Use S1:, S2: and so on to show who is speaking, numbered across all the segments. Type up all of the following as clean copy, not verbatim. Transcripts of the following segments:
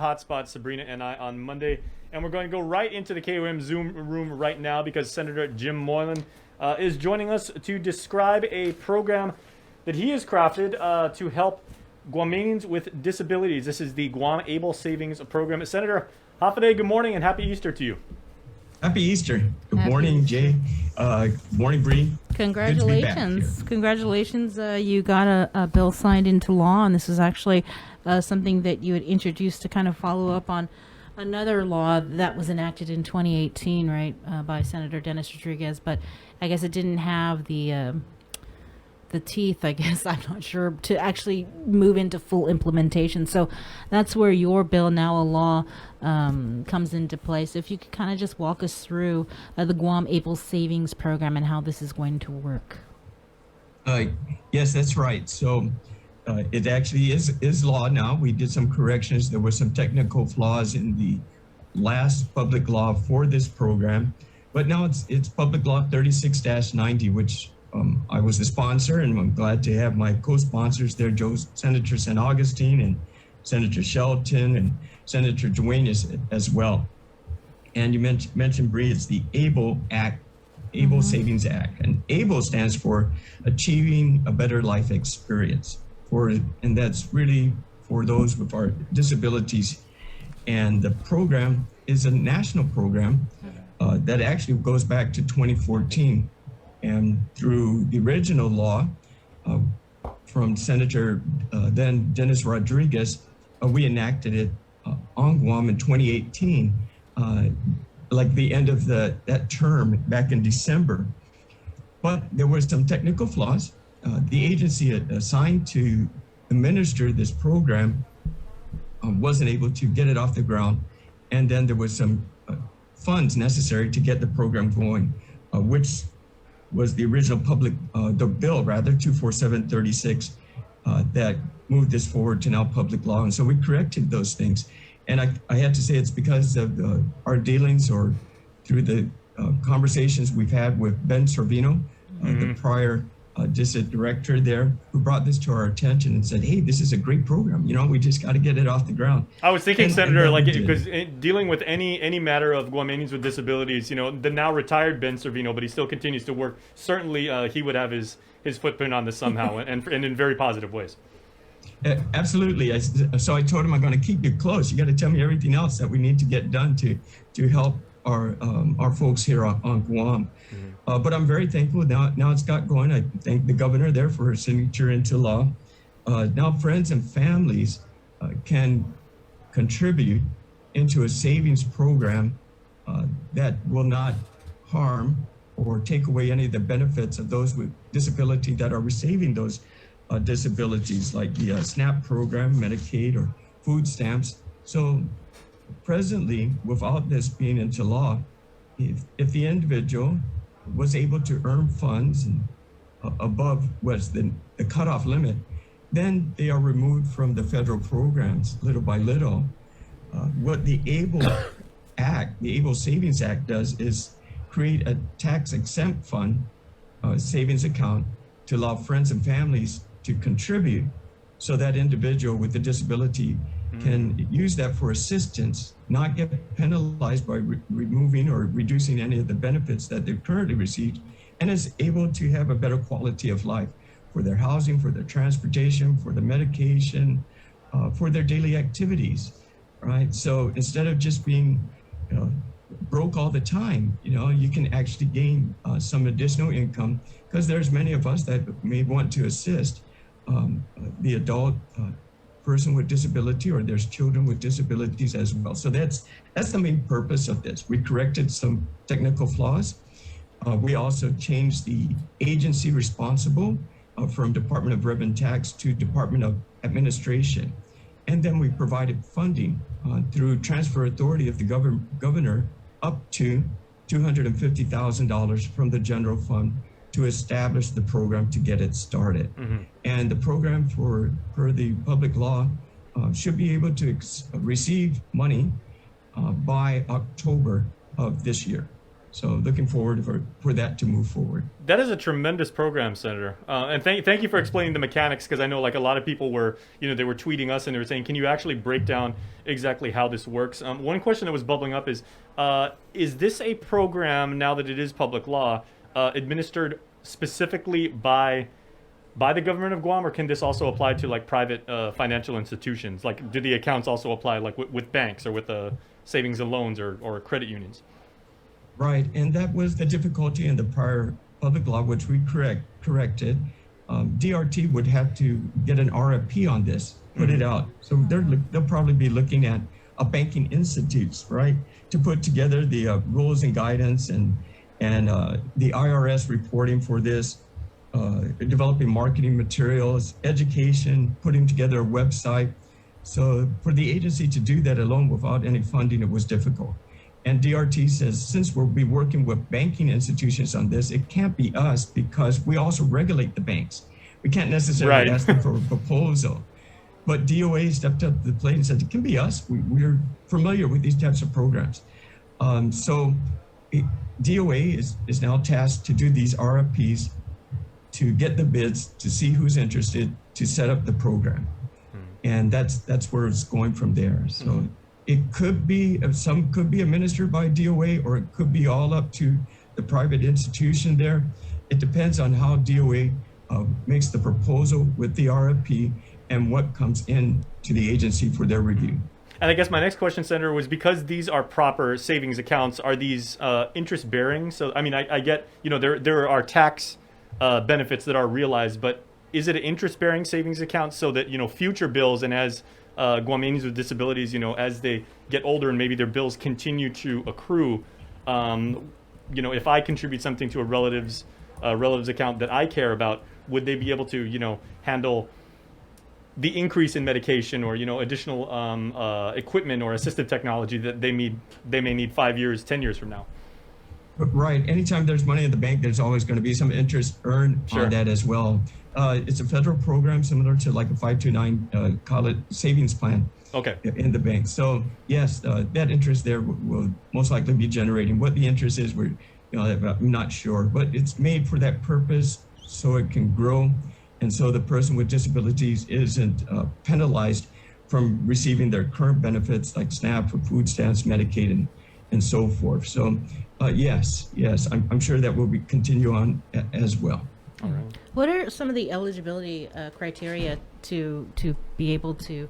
S1: Hotspot, Sabrina and I, on Monday. And we're going to go right into the KOM Zoom room right now because Senator Jim Moylan is joining us to describe a program that he has crafted to help Guamanians with disabilities. This is the Guam Able Savings Program. Senator Hafaday, good morning and happy Easter to you.
S2: Happy Easter. Good morning, Jay. Good morning, Bree.
S3: Congratulations. Congratulations. You got a bill signed into law, and this is actually something that you had introduced to kind of follow up on another law that was enacted in 2018, right, by Senator Dennis Rodriguez. But I guess it didn't have the teeth, I guess, I'm not sure, to actually move into full implementation. So that's where your bill, now a law, comes into play. So if you could kind of just walk us through the Guam Able Savings Program and how this is going to work.
S2: Yes, that's right. So it actually is law now. We did some corrections. There were some technical flaws in the last public law for this program, but now it's Public Law 36-90, which I was the sponsor, and I'm glad to have my co-sponsors there, Senator St. Augustine and Senator Shelton and Senator Duane as well. And you mentioned, Bree, it's the ABLE Act, Able Savings Act. And ABLE stands for Achieving a Better Life Experience, and that's really for those with our disabilities. And the program is a national program that actually goes back to 2014. And through the original law from Senator then Dennis Rodriguez, we enacted it on Guam in 2018, like the end of that term back in December. But there were some technical flaws. The agency assigned to administer this program wasn't able to get it off the ground. And then there was some funds necessary to get the program going, which was the original the bill 24736 that moved this forward to now public law. And so we corrected those things. And I had to say it's because of our dealings or through the conversations we've had with Ben Servino, the prior district director there, who brought this to our attention and said, hey, this is a great program. You know, we just got to get it off the ground.
S1: I was thinking, Senator, because dealing with any matter of Guamanians with disabilities, you know, the now retired Ben Servino, but he still continues to work. Certainly, he would have his footprint on this somehow, and in very positive ways.
S2: Absolutely. So I told him, I'm going to keep you close. You got to tell me everything else that we need to get done to help our folks here on Guam. But I'm very thankful now it's got going. I thank the governor there for her signature into law. Now friends and families can contribute into a savings program that will not harm or take away any of the benefits of those with disability that are receiving those disabilities, like the SNAP program, Medicaid, or food stamps. So presently, without this being into law, if the individual was able to earn funds above what's the cutoff limit, then they are removed from the federal programs little by little. What the ABLE Act, the ABLE Savings Act, does is create a tax-exempt fund, savings account, to allow friends and families to contribute so that individual with a disability can use that for assistance, not get penalized by removing or reducing any of the benefits that they've currently received, and is able to have a better quality of life for their housing, for their transportation, for the medication, for their daily activities, right? So instead of just being broke all the time, you can actually gain some additional income, because there's many of us that may want to assist the adult person with disability, or there's children with disabilities as well. So that's the main purpose of this. We corrected some technical flaws. We also changed the agency responsible from Department of Revenue and Tax to Department of Administration. And then we provided funding through transfer authority of the governor up to $250,000 from the general fund to establish the program to get it started. And the program per the public law should be able to receive money by October of this year. So looking forward for that to move forward.
S1: That is a tremendous program, Senator. And thank you for explaining the mechanics, because I know like a lot of people were, they were tweeting us and they were saying, can you actually break down exactly how this works? One question that was bubbling up is this a program, now that it is public law, administered specifically by the government of Guam, or can this also apply to like private financial institutions? Like, do the accounts also apply like with banks or with savings and loans or credit unions?
S2: Right, and that was the difficulty in the prior public law, which we corrected. DRT would have to get an RFP on this, put it out. So they'll probably be looking at banking institutes, right, to put together the rules and guidance and the IRS reporting for this, developing marketing materials, education, putting together a website. So for the agency to do that alone without any funding, it was difficult. And DRT says, since we'll be working with banking institutions on this, it can't be us because we also regulate the banks. We can't necessarily ask them for a proposal. But DOA stepped up to the plate and said, it can be us. We're familiar with these types of programs. So DOA is now tasked to do these RFPs, to get the bids, to see who's interested, to set up the program. And that's where it's going from there. So it could be, some could be administered by DOA, or it could be all up to the private institution there. It depends on how DOA makes the proposal with the RFP and what comes in to the agency for their review.
S1: And I guess my next question, Senator, was because these are proper savings accounts, are these interest bearing? So, I mean, I get, there are tax benefits that are realized, but is it an interest bearing savings account so that, future bills, and as Guamanians with disabilities, as they get older and maybe their bills continue to accrue, if I contribute something to a relative's account that I care about, would they be able to, handle the increase in medication or, additional equipment or assistive technology that they may need 5 years, 10 years from now?
S2: Right. Anytime there's money in the bank, there's always going to be some interest earned on that as well. It's a federal program similar to like a 529 college savings plan in the bank. So yes, that interest there will most likely be generating. What the interest is, I'm not sure, but it's made for that purpose so it can grow. And so the person with disabilities isn't penalized from receiving their current benefits like SNAP, for food stamps, Medicaid, and so forth. So yes, I'm sure that will continue on as well.
S1: All right.
S3: What are some of the eligibility criteria to be able to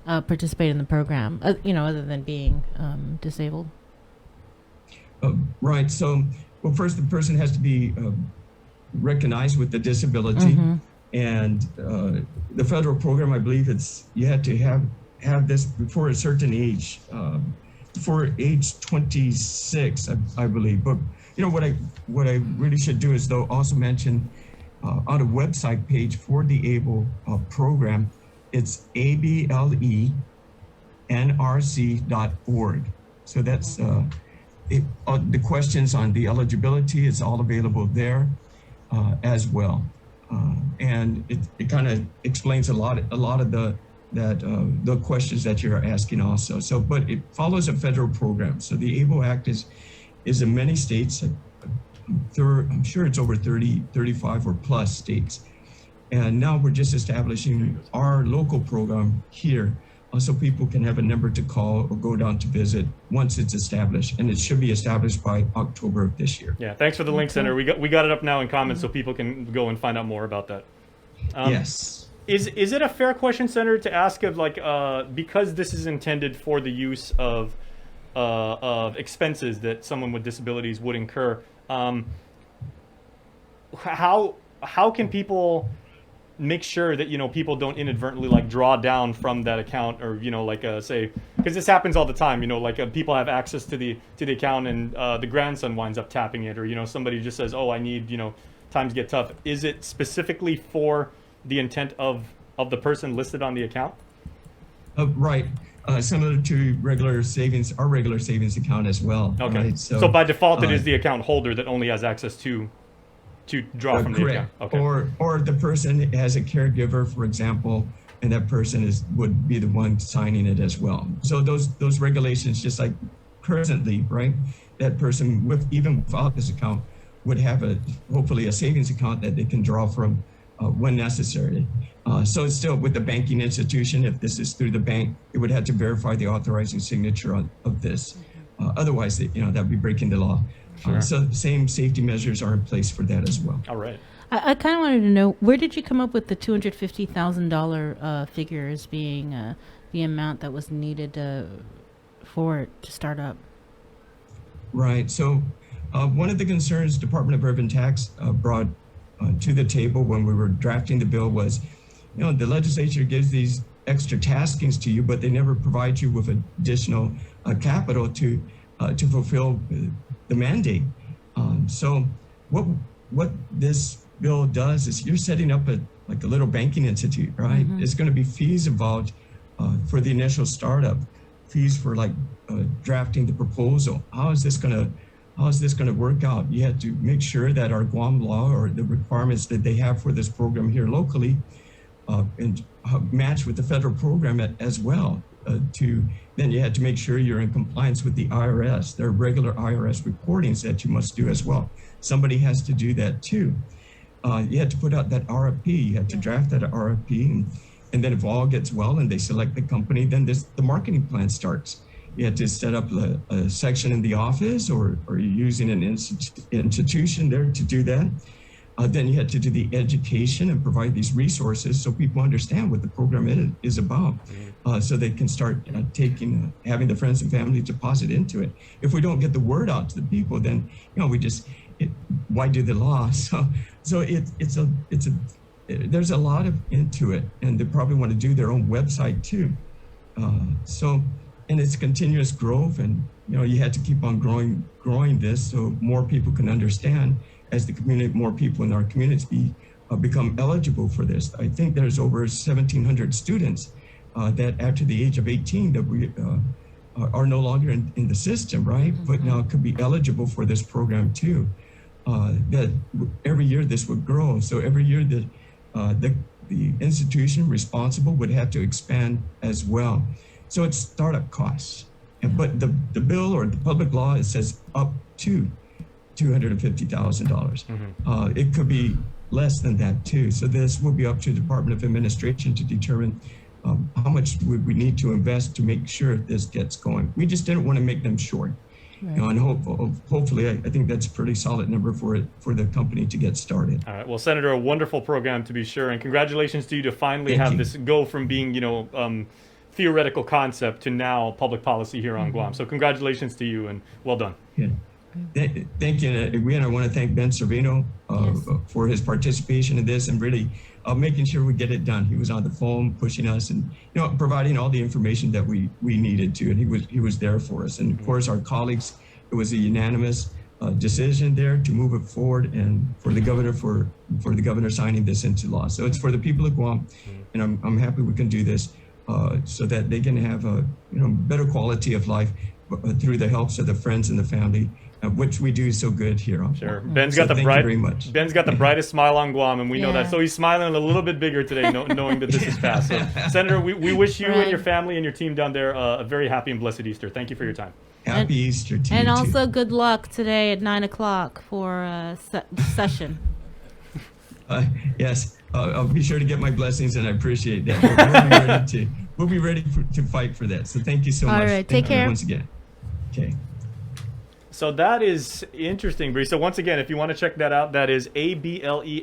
S3: participate in the program, other than being disabled?
S2: Right. So, well, first the person has to be recognized with the disability, and the federal program, I believe you had to have this before a certain age, before age 26, I believe. But what I really should do is though also mention on a website page for the ABLE program, it's ablenrc.org. So that's the questions on the eligibility is all available there as well, and it kind of explains a lot of the questions that you're asking also. So, but it follows a federal program. So the ABLE Act is in many states. I'm sure it's over 35 or plus states. And now we're just establishing our local program here so people can have a number to call or go down to visit once it's established. And it should be established by October of this year.
S1: Yeah, thanks for the link, Senator. We got it up now in comments so people can go and find out more about that.
S2: Yes.
S1: Is it a fair question, Senator, to ask of because this is intended for the use of expenses that someone with disabilities would incur, how can people make sure that people don't inadvertently draw down from that account, or say, because this happens all the time, people have access to the account and the grandson winds up tapping it, or somebody just says, oh, I need, times get tough. Is it specifically for the intent of the person listed on the account?
S2: Right. Similar to our regular savings account as well.
S1: Okay.
S2: Right?
S1: So by default, it is the account holder that only has access to draw from the account. Okay.
S2: Or the person has a caregiver, for example, and that person would be the one signing it as well. So those regulations, just like presently, right, that person even without this account would have hopefully a savings account that they can draw from when necessary. So it's still with the banking institution. If this is through the bank, it would have to verify the authorizing signature of this. Otherwise, that would be breaking the law.
S1: Sure.
S2: So the same safety measures are in place for that as well.
S1: All right.
S3: I kind of wanted to know, where did you come up with the $250,000 figure as being the amount that was needed for it to start up?
S2: Right. So one of the concerns Department of Urban Tax brought to the table when we were drafting the bill was, the legislature gives these extra taskings to you, but they never provide you with additional capital to fulfill the mandate. So what this bill does is you're setting up a little banking institute, right? Mm-hmm. It's going to be fees involved for the initial startup, fees for drafting the proposal. How is this going to work out? You have to make sure that our Guam law or the requirements that they have for this program here locally and match with the federal program as well. Then you had to make sure you're in compliance with the IRS. There are regular IRS reportings that you must do as well. Somebody has to do that too. You had to put out that RFP. You had to draft that RFP, and then if all gets well and they select the company, then the marketing plan starts. You had to set up a section in the office, or you're using an institution there to do that. Then you had to do the education and provide these resources so people understand what the program is about, so they can start having the friends and family deposit into it. If we don't get the word out to the people, then why do the law? So there's a lot into it, and they probably want to do their own website too. And it's continuous growth, and you had to keep on growing this so more people can understand. As the community, more people in our community become eligible for this. I think there's over 1,700 students that after the age of 18 that we are no longer in the system, right? Mm-hmm. But now could be eligible for this program too. That every year this would grow. So every year the institution responsible would have to expand as well. So it's startup costs. But the bill or the public law, it says up to $250,000. Mm-hmm. It could be less than that too. So this will be up to the Department of Administration to determine how much would we need to invest to make sure this gets going. We just didn't want to make them short. Right. And hopefully, I think that's a pretty solid number for the company to get started.
S1: All right. Well, Senator, a wonderful program to be sure, and congratulations to you to finally have this go from being, theoretical concept to now public policy here on Guam. So congratulations to you, and well done.
S2: Yeah. Thank you. And again, I want to thank Ben Servino for his participation in this and really making sure we get it done. He was on the phone pushing us and providing all the information that we needed to, and he was there for us. And of course, our colleagues, it was a unanimous decision there to move it forward, and for the governor signing this into law. So it's for the people of Guam, and I'm happy we can do this so that they can have a better quality of life through the helps of the friends and the family, which we do so good here on
S1: Sure.
S2: Guam.
S1: Ben's got the brightest smile on Guam, and we know that. So he's smiling a little bit bigger today, knowing that this is past. So, Senator, we wish you and your family and your team down there a very happy and blessed Easter. Thank you for your time.
S2: Happy Easter to you,
S3: and also good luck today at 9:00 for session.
S2: Yes, I'll be sure to get my blessings, and I appreciate that. We'll be ready to fight for that. So thank you so much.
S3: All right, take care
S2: once again. Okay.
S1: So that is interesting, Bree. So once again, if you want to check that out, that is ABLE